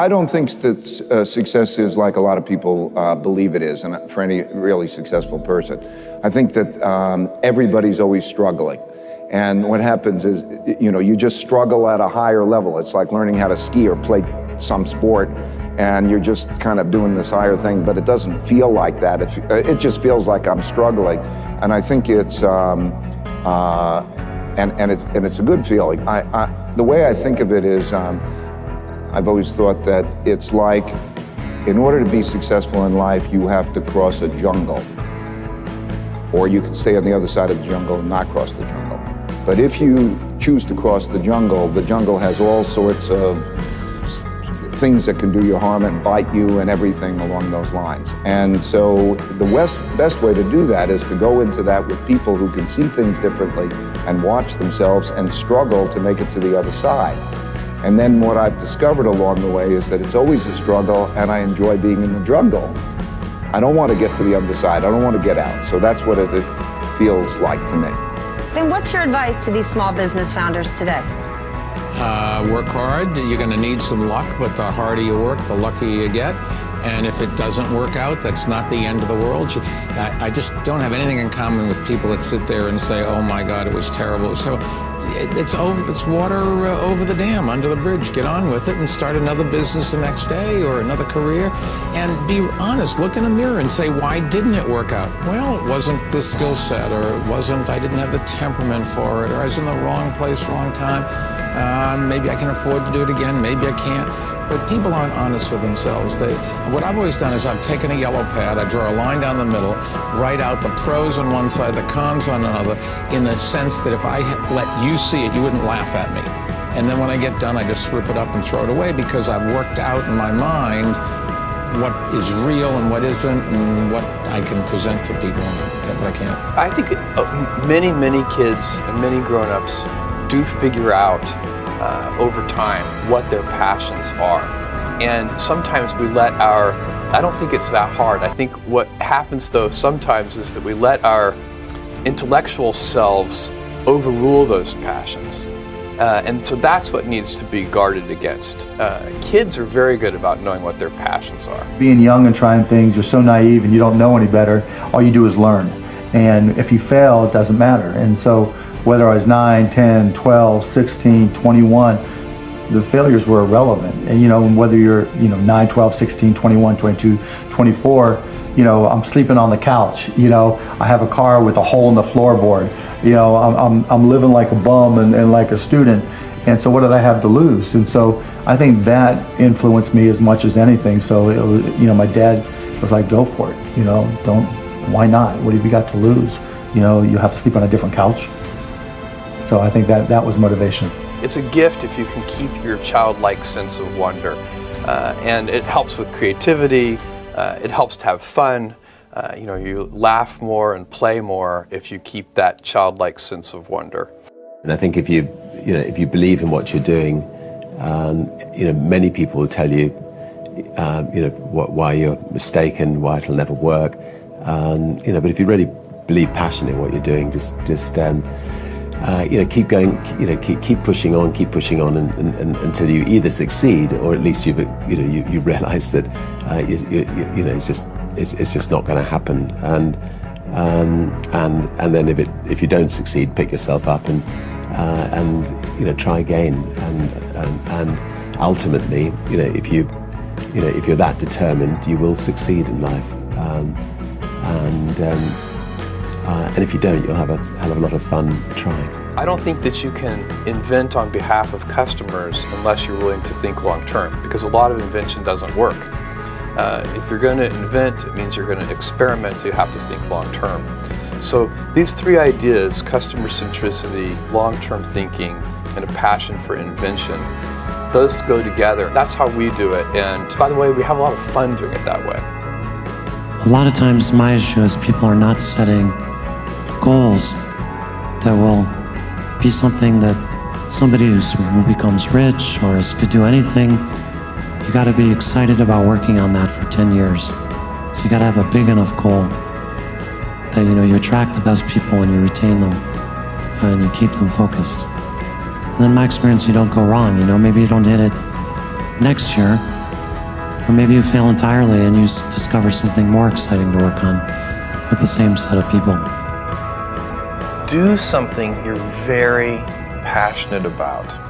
I don't think that success is like a lot of people believe it is, and for any really successful person. I think that everybody's always struggling. And what happens is, you just struggle at a higher level. It's like learning how to ski or play some sport, and you're just kind of doing this higher thing, but it doesn't feel like that. It just feels like I'm struggling. And I think it's, and it's a good feeling. The way I think of it is, I've always thought that it's like, in order to be successful in life, you have to cross a jungle. Or you can stay on the other side of the jungle and not cross the jungle. But if you choose to cross the jungle has all sorts of things that can do you harm and bite you and everything along those lines. And so the best way to do that is to go into that with people who can see things differently and watch themselves and struggle to make it to the other side. And then what I've discovered along the way is that it's always a struggle, and I enjoy being in the jungle. I don't want to get to the other side. I don't want to get out. So that's what it feels like to me. Then what's your advice to these small business founders today? Work hard. You're going to need some luck, but the harder you work, the luckier you get. And if it doesn't work out, that's not the end of the world. I just don't have anything in common with people that sit there and say, oh my God, it was terrible. So it's water over the dam, under the bridge. Get on with it and start another business the next day or another career. And be honest, look in the mirror and say, why didn't it work out? Well, it wasn't the skill set, or I didn't have the temperament for it, or I was in the wrong place, wrong time. Maybe I can afford to do it again, maybe I can't. But people aren't honest with themselves. What I've always done is I've taken a yellow pad, I draw a line down the middle, write out the pros on one side, the cons on another, in the sense that if I let you see it, you wouldn't laugh at me. And then when I get done, I just rip it up and throw it away, because I've worked out in my mind what is real and what isn't, and what I can present to people and what I can't. I think many kids and many grown-ups do figure out over time what their passions are. And sometimes we let I don't think it's that hard. I think what happens though sometimes is that we let our intellectual selves overrule those passions. And so that's what needs to be guarded against. Kids are very good about knowing what their passions are. Being young and trying things, you're so naive and you don't know any better. All you do is learn. And if you fail, it doesn't matter. And so whether I was 9, 10, 12, 16, 21, the failures were irrelevant. And whether you're 9, 12, 16, 21, 22, 24, I'm sleeping on the couch. I have a car with a hole in the floorboard. I'm living like a bum and like a student. And so what did I have to lose? And so I think that influenced me as much as anything. So it was, my dad was like, go for it. Why not? What have you got to lose? You have to sleep on a different couch. So I think that was motivation. It's a gift if you can keep your childlike sense of wonder. And it helps with creativity. It helps to have fun. You laugh more and play more if you keep that childlike sense of wonder. And I think if you believe in what you're doing, many people will tell you, why you're mistaken, why it'll never work. But if you really believe passionately in what you're doing, just keep going, keep pushing on, and until you either succeed or at least you realize that it's just not going to happen. And then if you don't succeed, pick yourself up and try again. And ultimately, if you're that determined, you will succeed in life. And if you don't, you'll have a hell of a lot of fun trying. I don't think that you can invent on behalf of customers unless you're willing to think long term, because a lot of invention doesn't work. If you're going to invent, it means you're going to experiment, you have to think long term. So these three ideas, customer centricity, long-term thinking, and a passion for invention, those go together. That's how we do it. And by the way, we have a lot of fun doing it that way. A lot of times my issue is people are not setting goals that will be something that somebody who becomes rich or could do anything. You got to be excited about working on that for 10 years. So you got to have a big enough goal that you attract the best people and you retain them and you keep them focused. And in my experience, you don't go wrong. Maybe you don't hit it next year, Or maybe you fail entirely and you discover something more exciting to work on with the same set of people. Do something you're very passionate about.